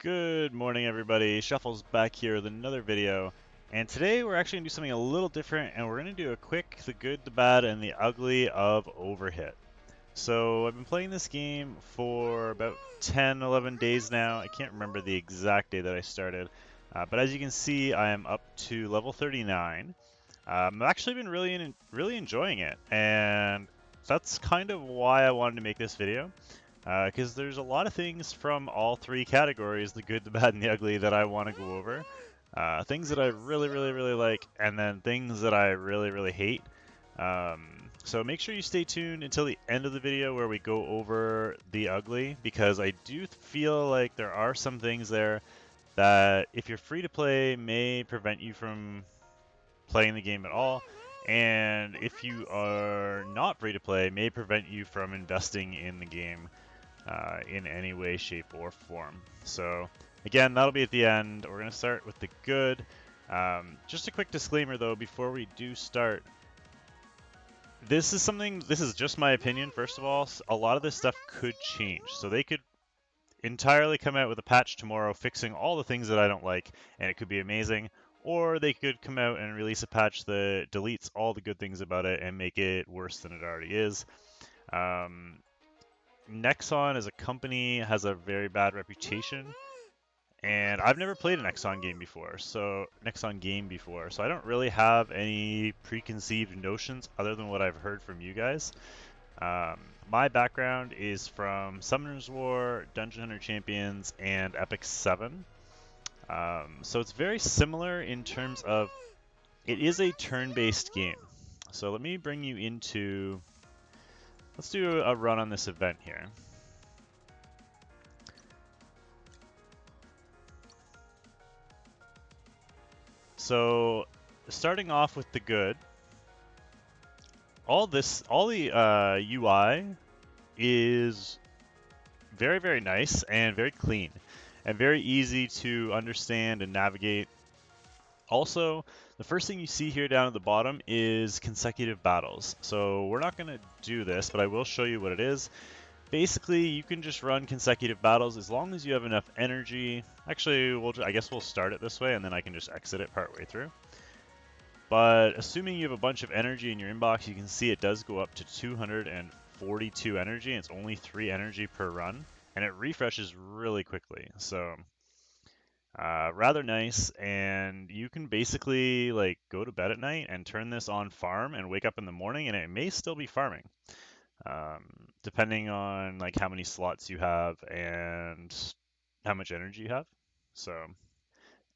Good morning, everybody. Shuffle's back here with another video, and today we're actually going to do something a little different, and we're going to do a quick the good, the bad, and the ugly of Overhit. So I've been playing this game for about 10, 11 days now. I can't remember the exact day that I started, but as you can see, I am up to level 39. I've actually been really enjoying it, and that's kind of why I wanted to make this video. Because there's a lot of things from all three categories, the good, the bad, and the ugly, that I want to go over. Things that I really like, and then things that I really hate. So make sure you stay tuned until the end of the video where we go over the ugly, because I do feel like there are some things there that, if you're free to play, may prevent you from playing the game at all. And if you are not free to play, may prevent you from investing in the game in any way, shape, or form. So again, that'll be at the end. We're going to start with the good. Just a quick disclaimer though, before we do start. This is just my opinion, first of all. A lot of this stuff could change. So they could entirely come out with a patch tomorrow fixing all the things that I don't like, and it could be amazing. Or they could come out and release a patch that deletes all the good things about it and make it worse than it already is. Nexon as a company has a very bad reputation, and I've never played an Nexon game before, so I don't really have any preconceived notions other than what I've heard from you guys. My background is from Summoner's War, Dungeon Hunter Champions, and Epic 7. So it's very similar in terms of it is a turn-based game. So let me bring you into... Let's do a run on this event here. So, starting off with the good, all the UI is very nice and very clean and very easy to understand and navigate. Also, the first thing you see here down at the bottom is consecutive battles. So we're not going to do this, but I will show you what it is. Basically, you can just run consecutive battles as long as you have enough energy. Actually, I guess we'll start it this way, and then I can just exit it partway through. But assuming you have a bunch of energy in your inbox, you can see it does go up to 242 energy, and it's only 3 energy per run, and it refreshes really quickly. So rather nice, and you can basically like go to bed at night and turn this on farm and wake up in the morning, and it may still be farming, depending on like how many slots you have and how much energy you have. So,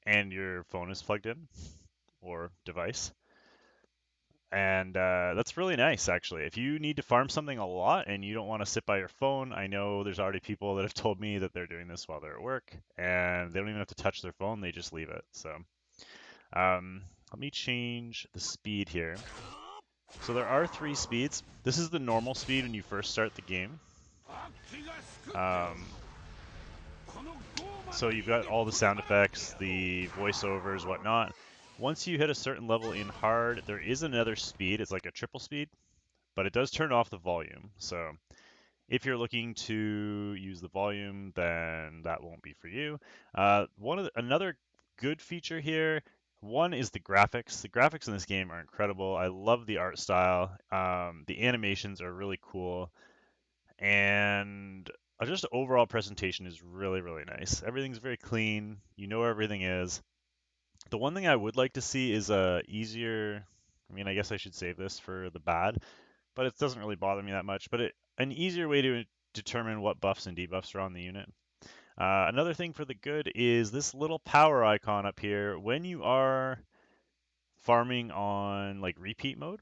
and your phone is plugged in or device. And that's really nice, actually. If you need to farm something a lot and you don't want to sit by your phone, I know there's already people that have told me that they're doing this while they're at work, and they don't even have to touch their phone, they just leave it. So let me change the speed here. So there are 3 speeds. This is the normal speed when you first start the game. So you've got all the sound effects, the voiceovers, whatnot. Once you hit a certain level in hard, there is another speed. It's like a triple speed, but it does turn off the volume. So if you're looking to use the volume, then that won't be for you. Another good feature here, one is the graphics. The graphics in this game are incredible. I love the art style. The animations are really cool, and just overall presentation is really nice. Everything's very clean. You know where everything is. The one thing I would like to see is a easier. I mean, I guess I should save this for the bad, but it doesn't really bother me that much. But an easier way to determine what buffs and debuffs are on the unit. Another thing for the good is this little power icon up here. When you are farming on like repeat mode,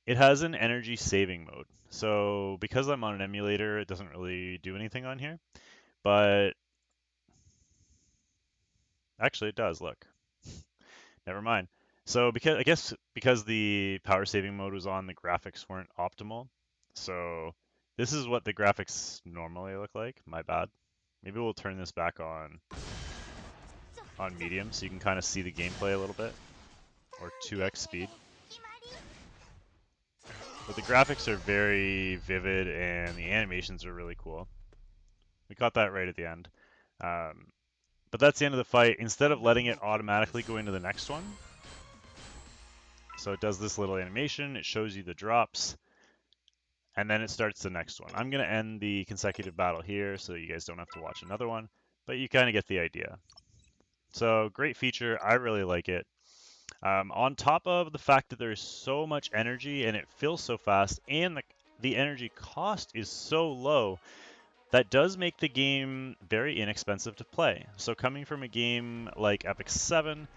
it has an energy saving mode. So because I'm on an emulator, it doesn't really do anything on here. But actually it does, look. Never mind. So because the power saving mode was on, the graphics weren't optimal. So this is what the graphics normally look like. My bad. Maybe we'll turn this back on medium so you can kind of see the gameplay a little bit, or 2x speed. But the graphics are very vivid and the animations are really cool. We got that right at the end. But that's the end of the fight. Instead of letting it automatically go into the next one, so it does this little animation, it shows you the drops, and then it starts the next one. I'm going to end the consecutive battle here so you guys don't have to watch another one, but you kind of get the idea. So great feature, I really like it. On top of the fact that there's so much energy and it fills so fast, and the energy cost is so low, that does make the game very inexpensive to play. So coming from a game like Epic 7,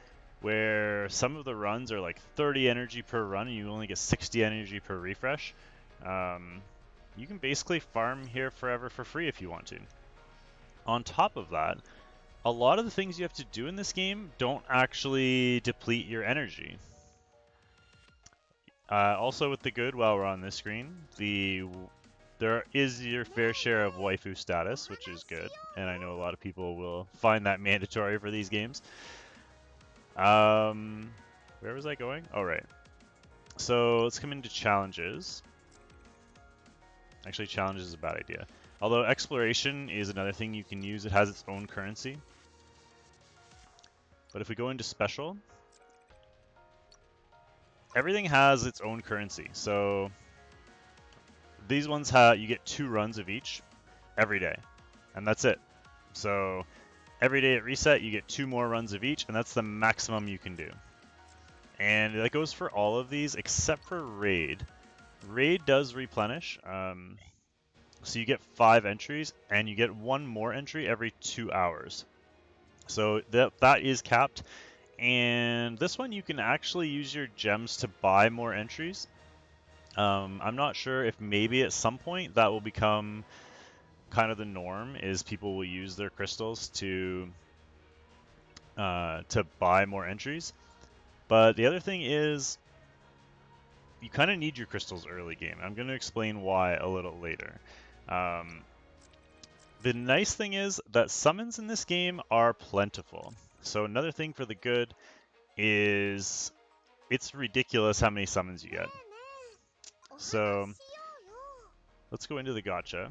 where some of the runs are like 30 energy per run and you only get 60 energy per refresh, you can basically farm here forever for free if you want to. On top of that, a lot of the things you have to do in this game don't actually deplete your energy. Also with the good, while we're on this screen, there is your fair share of waifu status, which is good, and I know a lot of people will find that mandatory for these games. Where was I going? Oh, right. So let's come into challenges. Actually, challenges is a bad idea. Although exploration is another thing you can use. It has its own currency. But if we go into special, everything has its own currency. So these ones you get 2 runs of each every day, and that's it. So every day at reset, you get 2 more runs of each, and that's the maximum you can do. And that goes for all of these except for Raid. Raid does replenish, so you get 5 entries, and you get 1 more entry every 2 hours. So that is capped. And this one you can actually use your gems to buy more entries. I'm not sure if maybe at some point that will become kind of the norm, is people will use their crystals to buy more entries. But the other thing is you kind of need your crystals early game. I'm going to explain why a little later. The nice thing is that summons in this game are plentiful. So another thing for the good is it's ridiculous how many summons you get. So let's go into the gacha. Let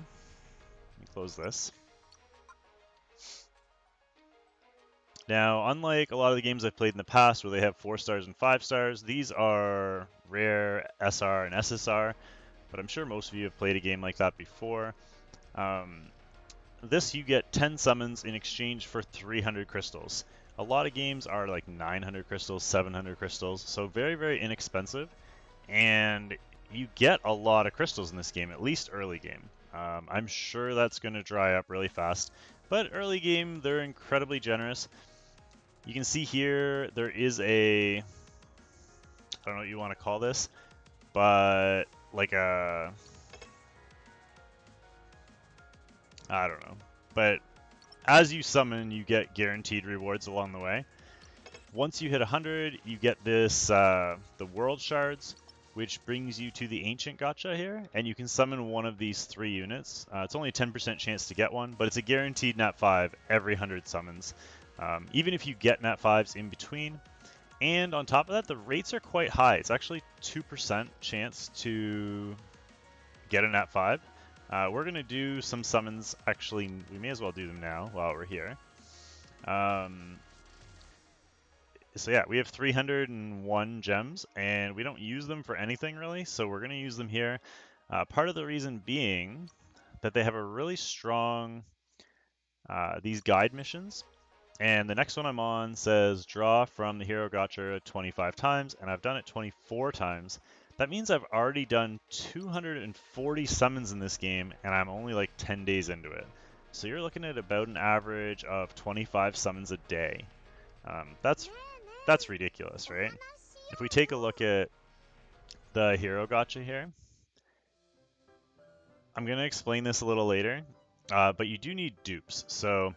me close this. Now, unlike a lot of the games I've played in the past where they have 4 stars and 5 stars, these are rare SR and SSR, but I'm sure most of you have played a game like that before. This you get 10 summons in exchange for 300 crystals. A lot of games are like 900 crystals, 700 crystals, so very, very inexpensive. And you get a lot of crystals in this game, at least early game. I'm sure that's going to dry up really fast, but early game, they're incredibly generous. You can see here, there is I don't know what you want to call this, but like I don't know. But as you summon, you get guaranteed rewards along the way. Once you hit 100, you get this, the world shards, which brings you to the ancient gacha here, and you can summon one of these 3 units. It's only a 10% chance to get one, but it's a guaranteed nat 5 every 100 summons. Even if you get nat 5s in between. And on top of that, the rates are quite high. It's actually 2% chance to get a nat 5. We're going to do some summons. Actually, we may as well do them now while we're here. So yeah, we have 301 gems, and we don't use them for anything really, so we're going to use them here. Part of the reason being that they have a really strong, these guide missions. And the next one I'm on says draw from the hero gacha 25 times, and I've done it 24 times. That means I've already done 240 summons in this game, and I'm only like 10 days into it. So you're looking at about an average of 25 summons a day. That's ridiculous, right? If we take a look at the hero gacha here, I'm going to explain this a little later, but you do need dupes. So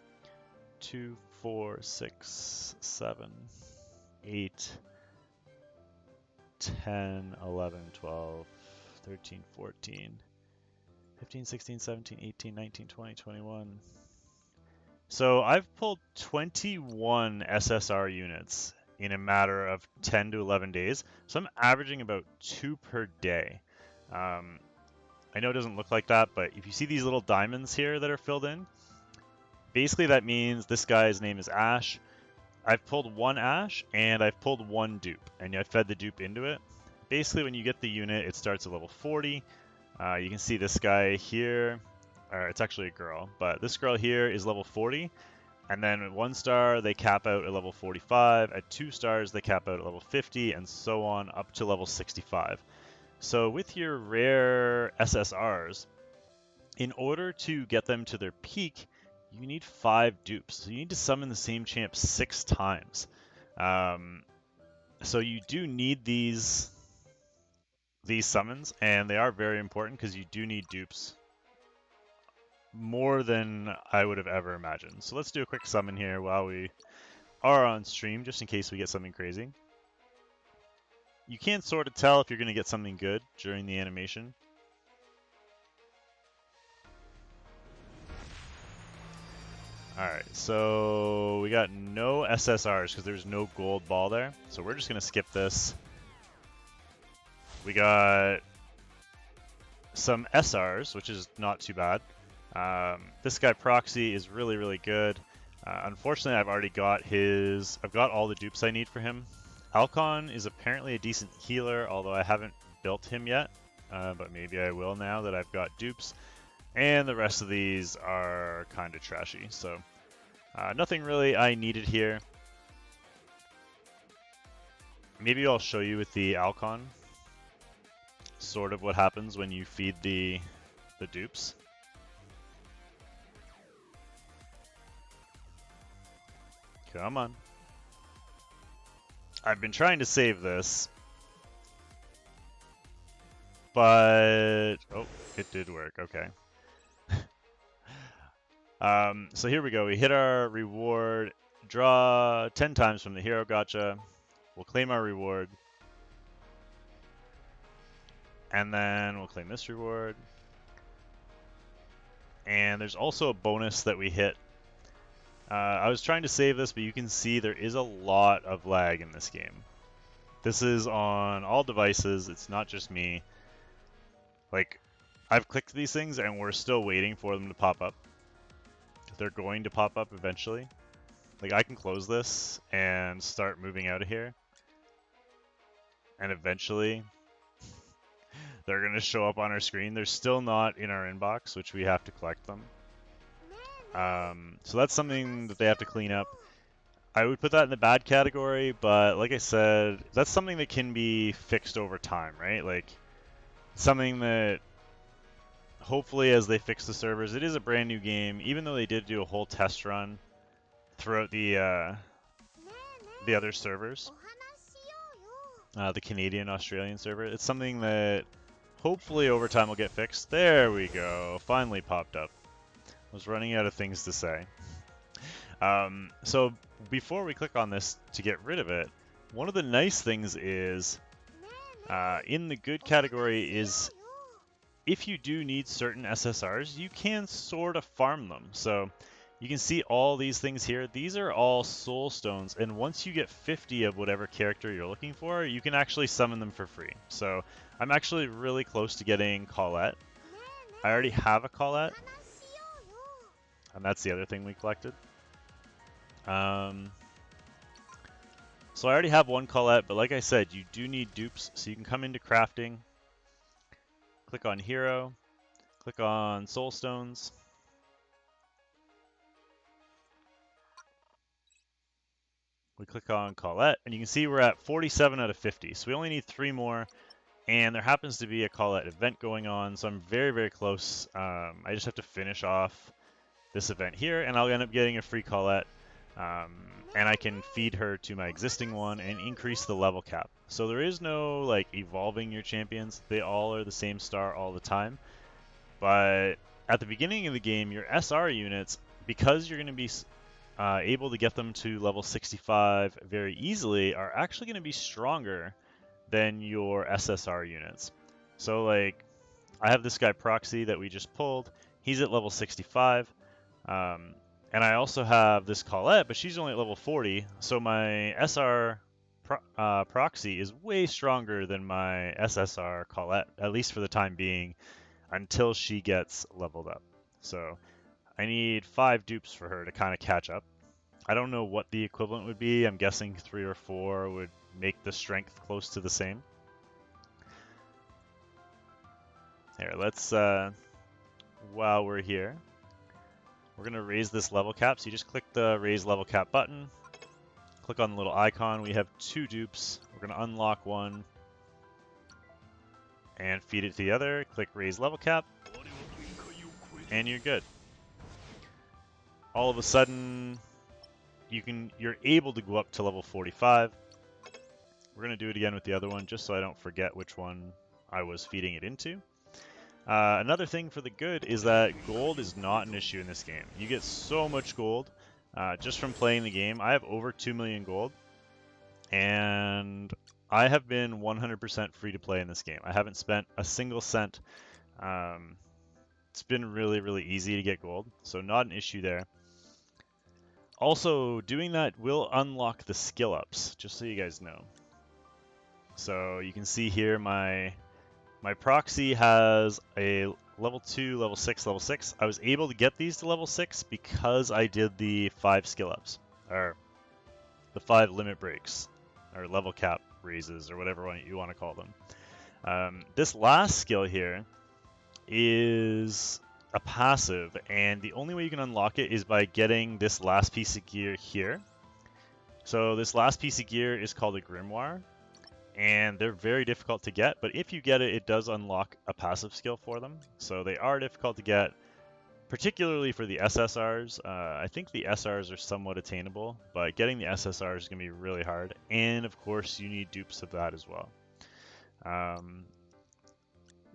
2, 4, 6, 7, 8, 10, 11, 12, 13, 14, 15, 16, 17, 18, 19, 20, 21. So I've pulled 21 SSR units in a matter of 10 to 11 days. So I'm averaging about 2 per day. I know it doesn't look like that, but if you see these little diamonds here that are filled in, basically that means this guy's name is Ash. I've pulled one Ash, and I've pulled one dupe, and I fed the dupe into it. Basically, when you get the unit, it starts at level 40. You can see this guy here, or it's actually a girl, but this girl here is level 40. And then at 1 star, they cap out at level 45. At 2 stars, they cap out at level 50, and so on up to level 65. So with your rare SSRs, in order to get them to their peak, you need 5 dupes. So you need to summon the same champ 6 times. So you do need these summons, and they are very important because you do need dupes more than I would have ever imagined. So let's do a quick summon here while we are on stream, just in case we get something crazy. You can sort of tell if you're going to get something good during the animation. Alright, so we got no SSRs because there's no gold ball there. So we're just going to skip this. We got some SRs, which is not too bad. This guy Proxy is really, really good. Unfortunately, I've got all the dupes I need for him. Alcon is apparently a decent healer, although I haven't built him yet. But maybe I will now that I've got dupes. And the rest of these are kind of trashy, so nothing really I needed here. Maybe I'll show you with the Alcon sort of what happens when you feed the dupes. Come on. I've been trying to save this, but oh, it did work. Okay. So here we go. We hit our reward, draw 10 times from the hero gacha. We'll claim our reward. And then we'll claim this reward. And there's also a bonus that we hit. I was trying to save this, but you can see there is a lot of lag in this game. This is on all devices. It's not just me. Like, I've clicked these things and we're still waiting for them to pop up. They're going to pop up eventually. Like, I can close this and start moving out of here. And eventually, they're going to show up on our screen. They're still not in our inbox, which we have to collect them. So that's something that they have to clean up. I would put that in the bad category, but like I said, that's something that can be fixed over time, right? Like, something that hopefully as they fix the servers, it is a brand new game, even though they did do a whole test run throughout the other servers, the Canadian, Australian server. It's something that hopefully over time will get fixed. There we go, finally popped up. I was running out of things to say. So before we click on this to get rid of it, one of the nice things is in the good category is if you do need certain SSRs, you can sort of farm them. So you can see all these things here. These are all soul stones, and once you get 50 of whatever character you're looking for, you can actually summon them for free. So I'm actually really close to getting Colette. I already have a Colette, and that's the other thing we collected. So I already have one Colette, but like I said, you do need dupes, so you can come into crafting, click on Hero, click on Soul Stones. We click on Colette, and you can see we're at 47 out of 50, so we only need 3 more, and there happens to be a Colette event going on, so I'm very, very close. I just have to finish off this event here, and I'll end up getting a free Colette. And I can feed her to my existing one and increase the level cap. So there is no like evolving your champions. They all are the same star all the time. But at the beginning of the game, your SR units, because you're going to be able to get them to level 65 very easily, are actually going to be stronger than your SSR units. So like, I have this guy Proxy that we just pulled. He's at level 65. And I also have this Colette, but she's only at level 40, so my SR Proxy is way stronger than my SSR Colette, at least for the time being, until she gets leveled up. So I need 5 dupes for her to kind of catch up. I don't know what the equivalent would be. I'm guessing 3 or 4 would make the strength close to the same. Here, let's, while we're here, we're going to raise this level cap. So you just click the raise level cap button, click on the little icon. We have 2 dupes. We're going to unlock one and feed it to the other. Click raise level cap, and you're good. All of a sudden, you're able to go up to level 45. We're going to do it again with the other one just so I don't forget which one I was feeding it into. Another thing for the good is that gold is not an issue in this game. You get so much gold just from playing the game. I have over 2 million gold, and I have been 100% free to play in this game. I haven't spent a single cent. It's been really, really easy to get gold, so not an issue there. Also, doing that will unlock the skill ups, just so you guys know. So you can see here my proxy has a level 2, level 6, level 6. I was able to get these to level 6 because I did the 5 skill ups, or the 5 limit breaks, or level cap raises, or whatever you want to call them. This last skill here is a passive, and the only way you can unlock it is by getting this last piece of gear here. So this last piece of gear is called a grimoire, and they're very difficult to get, but if you get it, it does unlock a passive skill for them. So they are difficult to get, particularly for the SSRs. I think the SRs are somewhat attainable, but getting the SSRs is going to be really hard, and of course you need dupes of that as well.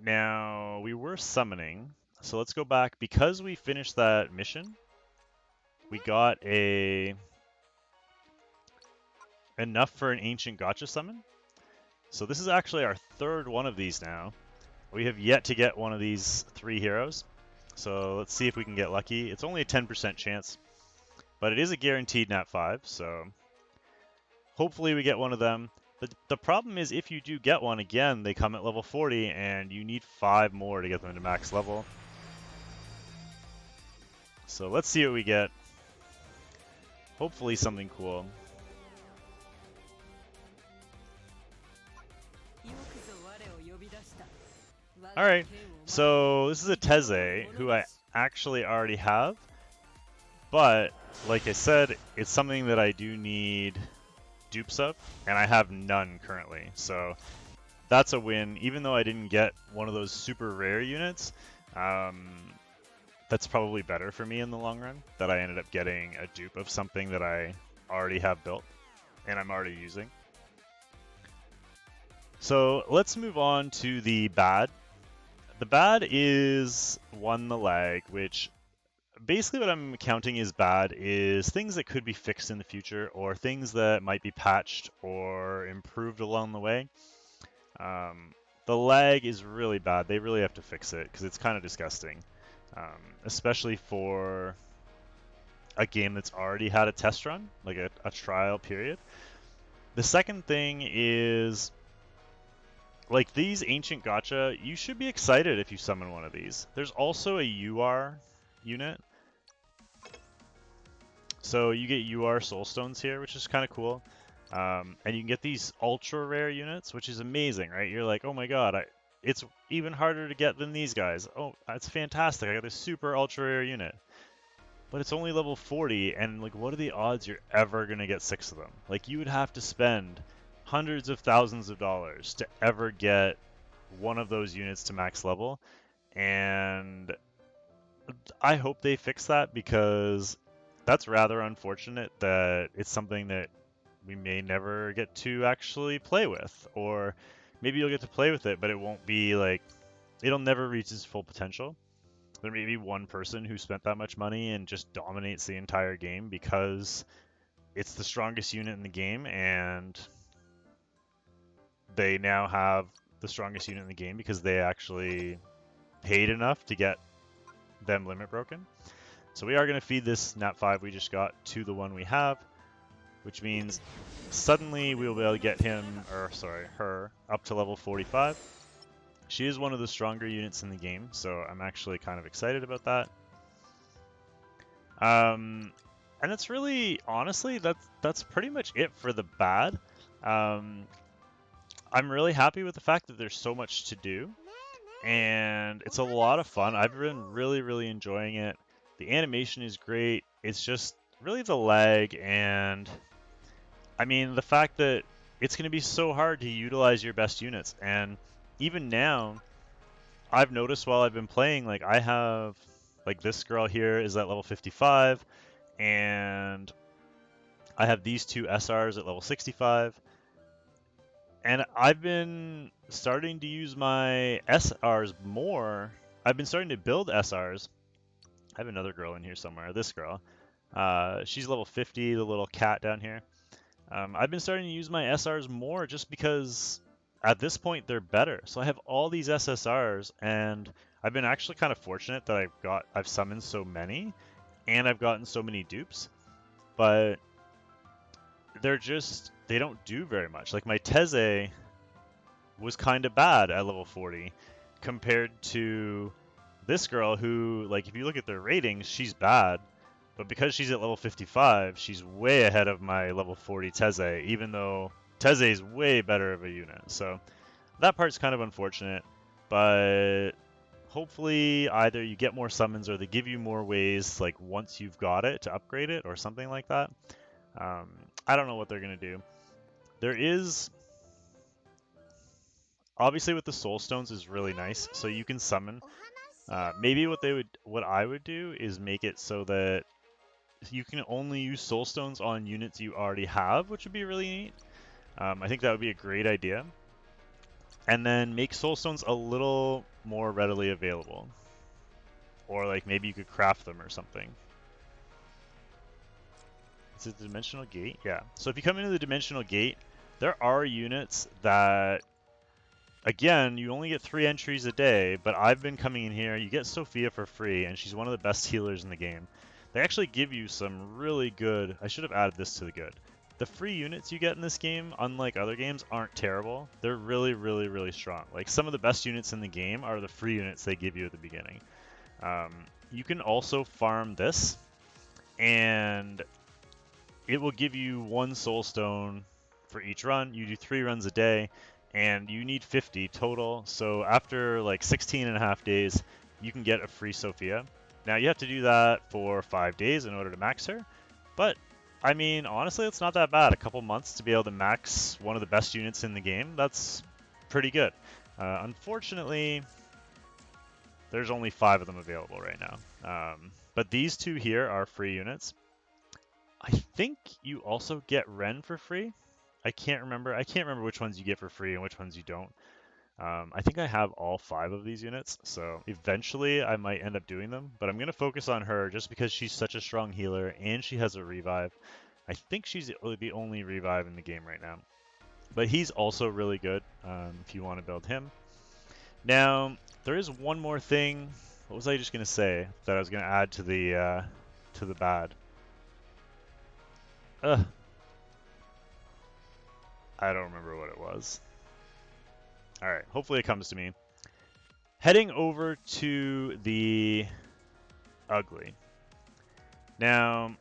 Now, we were summoning, so let's go back. Because we finished that mission, we got enough for an ancient gotcha summon. So this is actually our 3rd one of these now. We have yet to get one of these 3 heroes. So let's see if we can get lucky. It's only a 10% chance, but it is a guaranteed nat 5, so hopefully we get one of them. The problem is if you do get one, again, they come at level 40, and you need 5 more to get them to max level. So let's see what we get. Hopefully something cool. Alright, so this is a Teze, who I actually already have, but like I said, it's something that I do need dupes of, and I have none currently, so that's a win. Even though I didn't get one of those super rare units, that's probably better for me in the long run, that I ended up getting a dupe of something that I already have built, and I'm already using. So let's move on to the bad. The bad is the lag, which basically what I'm counting as bad is things that could be fixed in the future, or things that might be patched or improved along the way. The lag is really bad. They really have to fix it because it's kind of disgusting, especially for a game that's already had a test run, like a trial period. The second thing is, like, these ancient gotcha, you should be excited if you summon one of these. There's also a UR unit. So you get UR soulstones here, which is kind of cool. And you can get these ultra rare units, which is amazing, right? You're like, oh my god, it's even harder to get than these guys. Oh, that's fantastic. I got this super ultra rare unit. But it's only level 40, and like, what are the odds you're ever going to get 6 of them? Like, you would have to spend hundreds of thousands of dollars to ever get one of those units to max level, and I hope they fix that, because that's rather unfortunate that it's something that we may never get to actually play with, or maybe you'll get to play with it, but it won't be like, it'll never reach its full potential. There may be one person who spent that much money and just dominates the entire game because it's the strongest unit in the game, and they now have the strongest unit in the game because they actually paid enough to get them limit broken. So we are going to feed this nat 5 we just got to the one we have, which means suddenly we will be able to get her up to level 45. She is one of the stronger units in the game, so I'm actually kind of excited about that. And that's really, honestly, that's pretty much it for the bad. Um, I'm really happy with the fact that there's so much to do, and it's a lot of fun. I've been really enjoying it. The animation is great. It's just really the lag, and I mean the fact that it's going to be so hard to utilize your best units. And even now, I've noticed while I've been playing, like I have, like this girl here is at level 55, and I have these two SRs at level 65. And I've been starting to use my SRs more. I've been starting to build SRs. I have another girl in here somewhere. This girl. She's level 50, the little cat down here. I've been starting to use my SRs more just because at this point they're better. So I have all these SSRs, and I've been actually kind of fortunate that I've summoned so many, and I've gotten so many dupes. But they don't do very much. Like my Teze was kind of bad at level 40 compared to this girl who, like, if you look at their ratings, she's bad, but because she's at level 55, she's way ahead of my level 40 Teze, even though Teze is way better of a unit. So that part's kind of unfortunate, but hopefully either you get more summons or they give you more ways, like once you've got it, to upgrade it or something like that. I don't know what they're going to do. There is obviously with the soul stones is really nice, so you can summon. Maybe what I would do is make it so that you can only use soul stones on units you already have, which would be really neat. I think that would be a great idea. And then make soul stones a little more readily available, or like maybe you could craft them or something. Is it the dimensional gate? Yeah. So if you come into the dimensional gate, there are units that, again, you only get 3 entries a day, but I've been coming in here. You get Sophia for free, and she's one of the best healers in the game. They actually give you some really good... I should have added this to the good. The free units you get in this game, unlike other games, aren't terrible. They're really strong. Like, some of the best units in the game are the free units they give you at the beginning. You can also farm this, and it will give you 1 soul stone for each run. You do 3 runs a day, and you need 50 total. So after like 16 and a half days, you can get a free Sophia. Now you have to do that for 5 days in order to max her. But I mean, honestly, it's not that bad. A couple months to be able to max one of the best units in the game, that's pretty good. Unfortunately, there's only 5 of them available right now. But these 2 here are free units. I think you also get Ren for free. I can't remember. I can't remember which ones you get for free and which ones you don't. I think I have all 5 of these units, so eventually I might end up doing them, but I'm going to focus on her just because she's such a strong healer and she has a revive. I think she's the only revive in the game right now. But he's also really good if you want to build him. Now, there is one more thing. What was I just going to say that I was going to add to the bad? Ugh. I don't remember what it was. Alright, hopefully it comes to me. Heading over to the ugly. Now,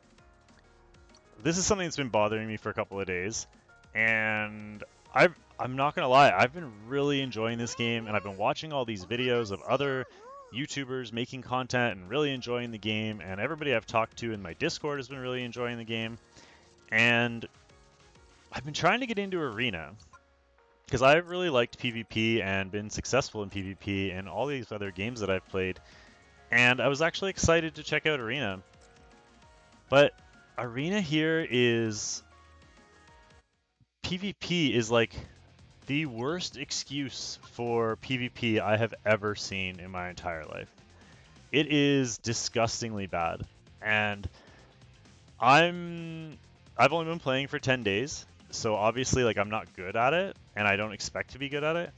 this is something that's been bothering me for a couple of days, and I'm not gonna lie, I've been really enjoying this game, and I've been watching all these videos of other YouTubers making content and really enjoying the game, and everybody I've talked to in my Discord has been really enjoying the game, and I've been trying to get into Arena, because I've really liked PvP and been successful in PvP in all these other games that I've played, and I was actually excited to check out Arena. But Arena here is... PvP is like the worst excuse for PvP I have ever seen in my entire life. It is disgustingly bad, and I've only been playing for 10 days, so obviously like I'm not good at it, and I don't expect to be good at it.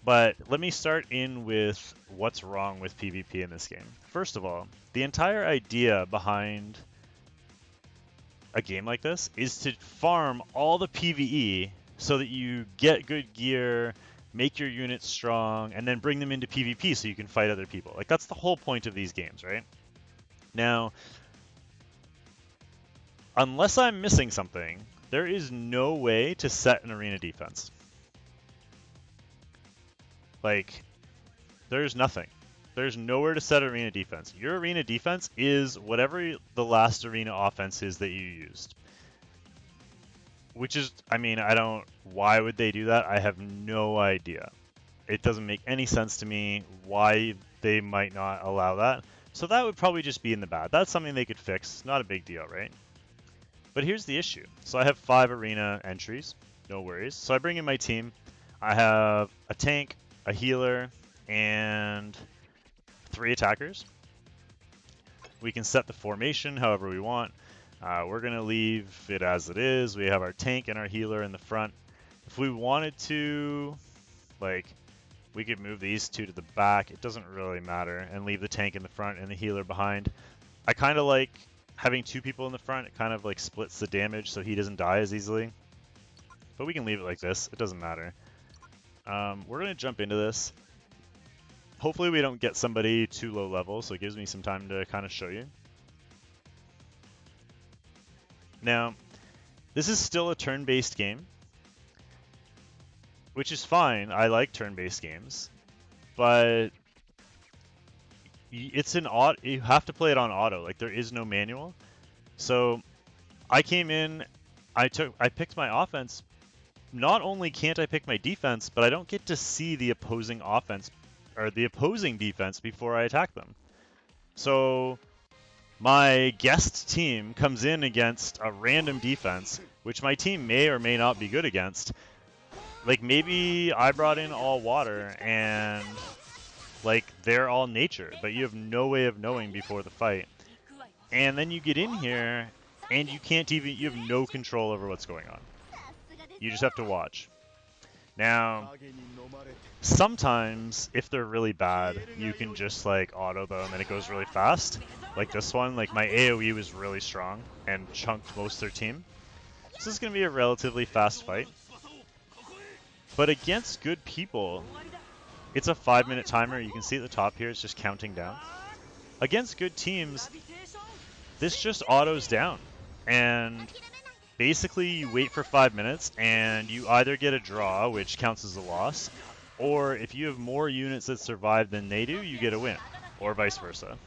But let me start in with what's wrong with PvP in this game. First of all, the entire idea behind a game like this is to farm all the PvE so that you get good gear, make your units strong, and then bring them into PvP so you can fight other people. Like, that's the whole point of these games, right? Now, unless I'm missing something, there is no way to set an arena defense. Like, there's nothing. There's nowhere to set arena defense. Your arena defense is whatever the last arena offense is that you used. Which is, I mean, why would they do that? I have no idea. It doesn't make any sense to me why they might not allow that. So that would probably just be in the bad. That's something they could fix. Not a big deal, right? But here's the issue. So I have 5 arena entries. No worries. So I bring in my team. I have a tank, a healer, and 3 attackers. We can set the formation however we want. We're going to leave it as it is. We have our tank and our healer in the front. If we wanted to, like, we could move these 2 to the back. It doesn't really matter. And leave the tank in the front and the healer behind. I kind of like having 2 people in the front. It kind of like splits the damage so he doesn't die as easily. But we can leave it like this. It doesn't matter. We're going to jump into this. Hopefully we don't get somebody too low level, so it gives me some time to kind of show you. Now, this is still a turn-based game, which is fine. I like turn-based games, but it's an auto. You have to play it on auto. Like, there is no manual. So I came in, I picked my offense. Not only can't I pick my defense, but I don't get to see the opposing offense or the opposing defense before I attack them. So my guest team comes in against a random defense, which my team may or may not be good against. Like, maybe I brought in all water and like they're all nature, but you have no way of knowing before the fight. And then you get in here and you have no control over what's going on. You just have to watch. Now, sometimes if they're really bad, you can just like auto them and it goes really fast. Like this one, like my AoE was really strong and chunked most of their team. So this is going to be a relatively fast fight. But against good people, it's a 5-minute timer. You can see at the top here, it's just counting down. Against good teams, this just autos down. And basically, you wait for 5 minutes, and you either get a draw, which counts as a loss, or if you have more units that survive than they do, you get a win, or vice versa.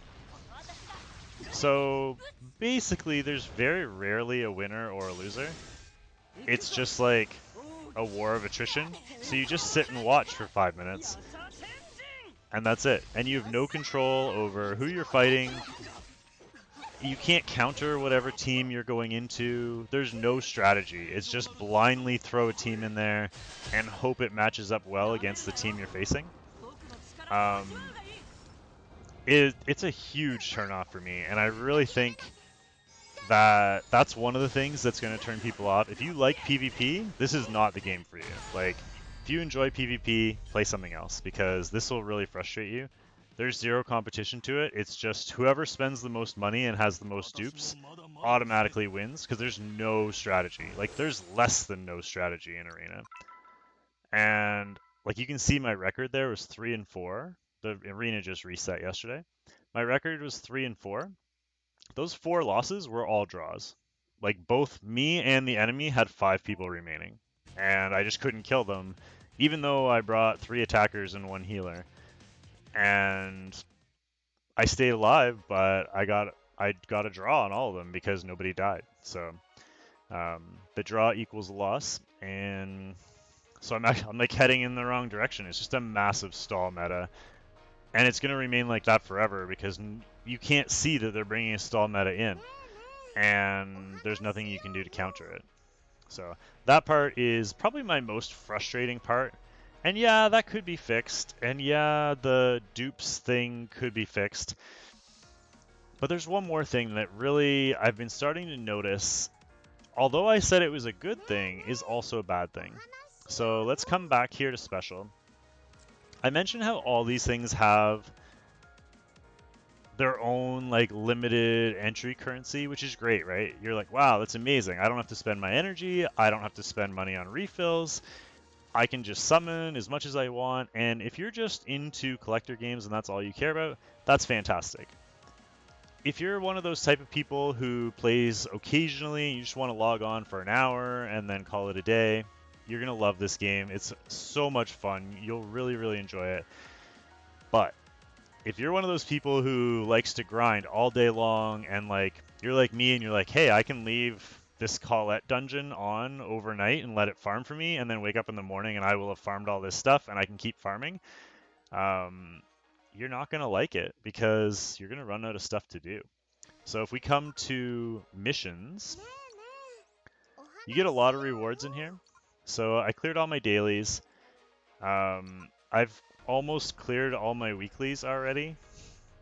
So basically, there's very rarely a winner or a loser. It's just like a war of attrition. So you just sit and watch for 5 minutes, and that's it. And you have no control over who you're fighting. You can't counter whatever team you're going into. There's no strategy. It's just blindly throw a team in there and hope it matches up well against the team you're facing. It's a huge turnoff for me, and I really think that that's one of the things that's going to turn people off. If you like PvP, this is not the game for you. Like, if you enjoy PvP, play something else, because this will really frustrate you. There's zero competition to it. It's just whoever spends the most money and has the most dupes automatically wins, because there's no strategy. Like, there's less than no strategy in Arena. And like, you can see my record there was 3-4. The Arena just reset yesterday. My record was 3-4. Those 4 losses were all draws. Like, both me and the enemy had 5 people remaining, and I just couldn't kill them, even though I brought 3 attackers and 1 healer. And I stayed alive, but I got a draw on all of them because nobody died. So the draw equals a loss, and so I'm like heading in the wrong direction. It's just a massive stall meta, and it's going to remain like that forever because you can't see that they're bringing a stall meta in, and there's nothing you can do to counter it. So that part is probably my most frustrating part. And yeah, that could be fixed. And yeah, the dupes thing could be fixed. But there's one more thing that really I've been starting to notice, although I said it was a good thing, is also a bad thing. So let's come back here to special. I mentioned how all these things have their own like limited entry currency, which is great, right? You're like, wow, that's amazing. I don't have to spend my energy. I don't have to spend money on refills. I can just summon as much as I want, and if you're just into collector games and that's all you care about, that's fantastic. if you're one of those type of people who plays occasionally, you just want to log on for an hour and then call it a day, you're going to love this game. It's so much fun. You'll really, really enjoy it. But if you're one of those people who likes to grind all day long and like you're like me and you're like, hey, I can leave this Colette dungeon on overnight and let it farm for me and then wake up in the morning and I will have farmed all this stuff and I can keep farming, um, you're not going to like it because you're going to run out of stuff to do. So if we come to missions, you get a lot of rewards in here. So I cleared all my dailies. I've almost cleared all my weeklies already.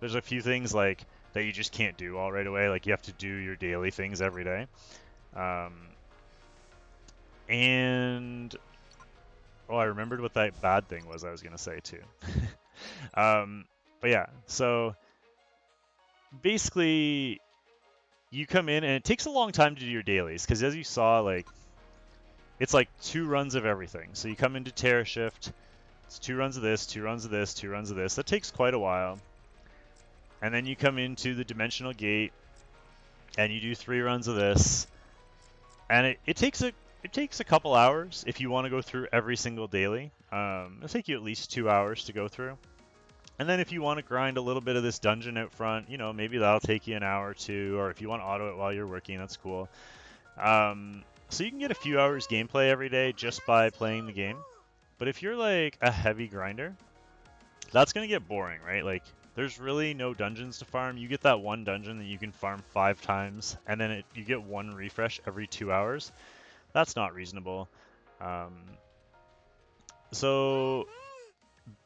There's a few things like that you just can't do all right away. Like you have to do your daily things every day. Um, and oh, I remembered what that bad thing was I was gonna say too. But yeah, so basically you come in and it takes a long time to do your dailies because as you saw, like it's like 2 runs of everything. So you come into Terra Shift, it's 2 runs of this, 2 runs of this, 2 runs of this. That takes quite a while. And then you come into the Dimensional Gate and you do 3 runs of this. And it takes a couple hours if you want to go through every single daily. It'll take you at least 2 hours to go through. And then if you want to grind a little bit of this dungeon out front, you know, maybe that'll take you an hour or 2, or if you want to auto it while you're working, that's cool. So you can get a few hours gameplay every day just by playing the game. But if you're like a heavy grinder, that's going to get boring, right? Like there's really no dungeons to farm. You get that one dungeon that you can farm 5 times, and then you get 1 refresh every 2 hours. That's not reasonable. So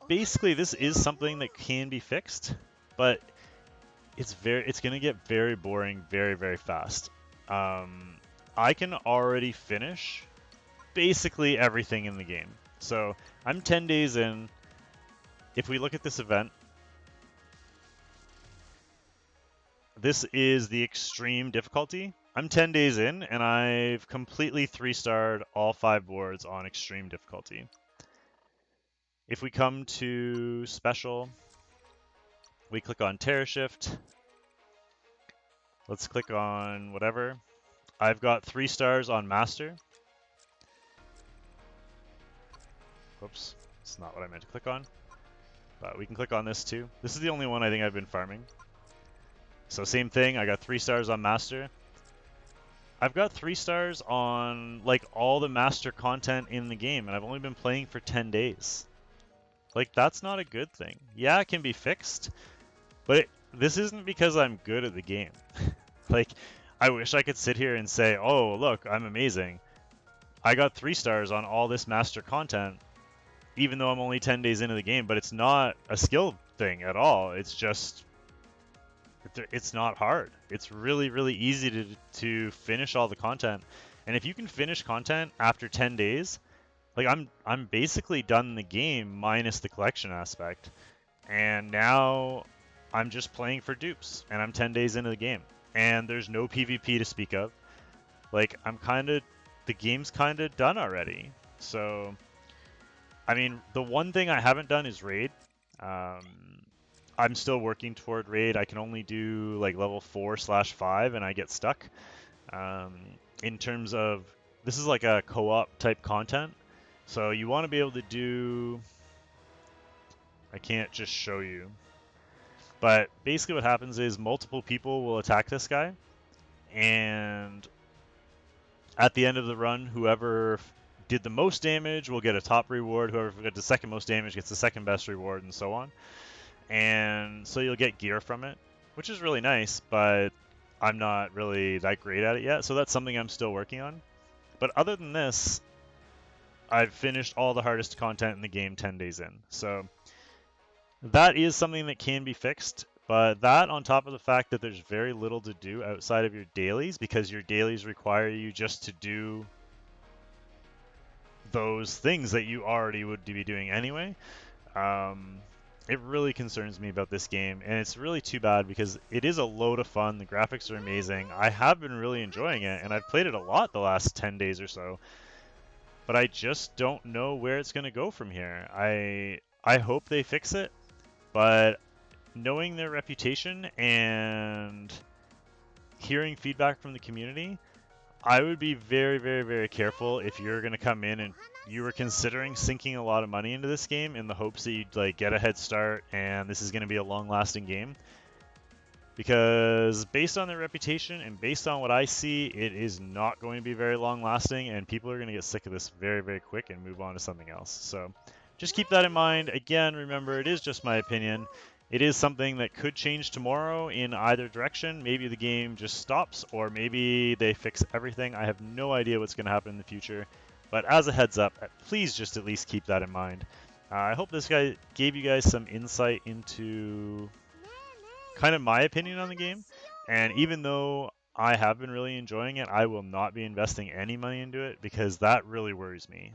basically this is something that can be fixed, but it's going to get very boring very, very fast. I can already finish basically everything in the game. So I'm 10 days in. If we look at this event, this is the extreme difficulty. I'm 10 days in and I've completely 3-starred all 5 boards on extreme difficulty. If we come to special, we click on Terra Shift. Let's click on whatever. I've got 3 stars on master. Whoops, it's not what I meant to click on. But we can click on this too. This is the only one I think I've been farming. So same thing, I got 3 stars on master. I've got 3 stars on like all the master content in the game, and I've only been playing for 10 days. Like that's not a good thing. Yeah, it can be fixed, but this isn't because I'm good at the game. Like, I wish I could sit here and say, oh, look, I'm amazing. I got 3 stars on all this master content, even though I'm only 10 days into the game, but it's not a skill thing at all. It's just, it's not hard. It's really, really easy to finish all the content. And if you can finish content after 10 days, like I'm basically done the game minus the collection aspect. And now I'm just playing for dupes, and I'm 10 days into the game. And there's no PvP to speak of. Like, the game's kind of done already. So, I mean, the one thing I haven't done is raid. I'm still working toward raid. I can only do like level 4/5 and I get stuck. In terms of, this is like a co-op type content. So you want to be able to do, I can't just show you. But basically what happens is multiple people will attack this guy, and at the end of the run, whoever did the most damage will get a top reward, whoever did the second most damage gets the second best reward, and so on. And so you'll get gear from it, which is really nice, but I'm not really that great at it yet, so that's something I'm still working on. But other than this, I've finished all the hardest content in the game 10 days in. So that is something that can be fixed, but that on top of the fact that there's very little to do outside of your dailies, because your dailies require you just to do those things that you already would be doing anyway, it really concerns me about this game, and it's really too bad because it is a load of fun. The graphics are amazing. I have been really enjoying it, and I've played it a lot the last 10 days or so, but I just don't know where it's going to go from here. I hope they fix it, but knowing their reputation and hearing feedback from the community, I would be very, very, very careful if you're going to come in and you were considering sinking a lot of money into this game in the hopes that you'd like get a head start and this is going to be a long-lasting game. Because based on their reputation and based on what I see, it is not going to be very long-lasting, and people are going to get sick of this very, very quick and move on to something else. So just keep that in mind. Again, remember, it is just my opinion. It is something that could change tomorrow in either direction. Maybe the game just stops, or maybe they fix everything. I have no idea what's going to happen in the future. But as a heads up, please just at least keep that in mind. I hope this guy gave you guys some insight into kind of my opinion on the game. And even though I have been really enjoying it, I will not be investing any money into it because that really worries me.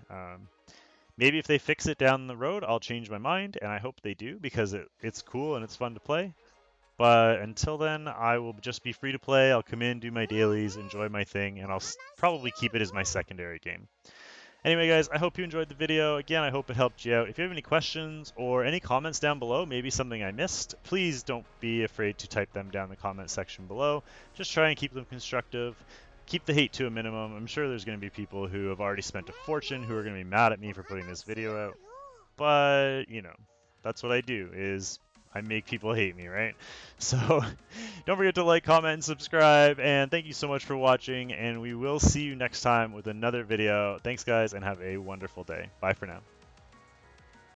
Maybe if they fix it down the road, I'll change my mind, and I hope they do because it's cool and it's fun to play. But until then, I will just be free to play. I'll come in, do my dailies, enjoy my thing, and I'll probably keep it as my secondary game. Anyway, guys, I hope you enjoyed the video. Again, I hope it helped you out. If you have any questions or any comments down below, maybe something I missed, please don't be afraid to type them down in the comment section below. Just try and keep them constructive. Keep the hate to a minimum. I'm sure there's going to be people who have already spent a fortune who are going to be mad at me for putting this video out. But, you know, that's what I do, is I make people hate me, right? So don't forget to like, comment, and subscribe, and thank you so much for watching, and we will see you next time with another video. Thanks, guys, and have a wonderful day. Bye for now.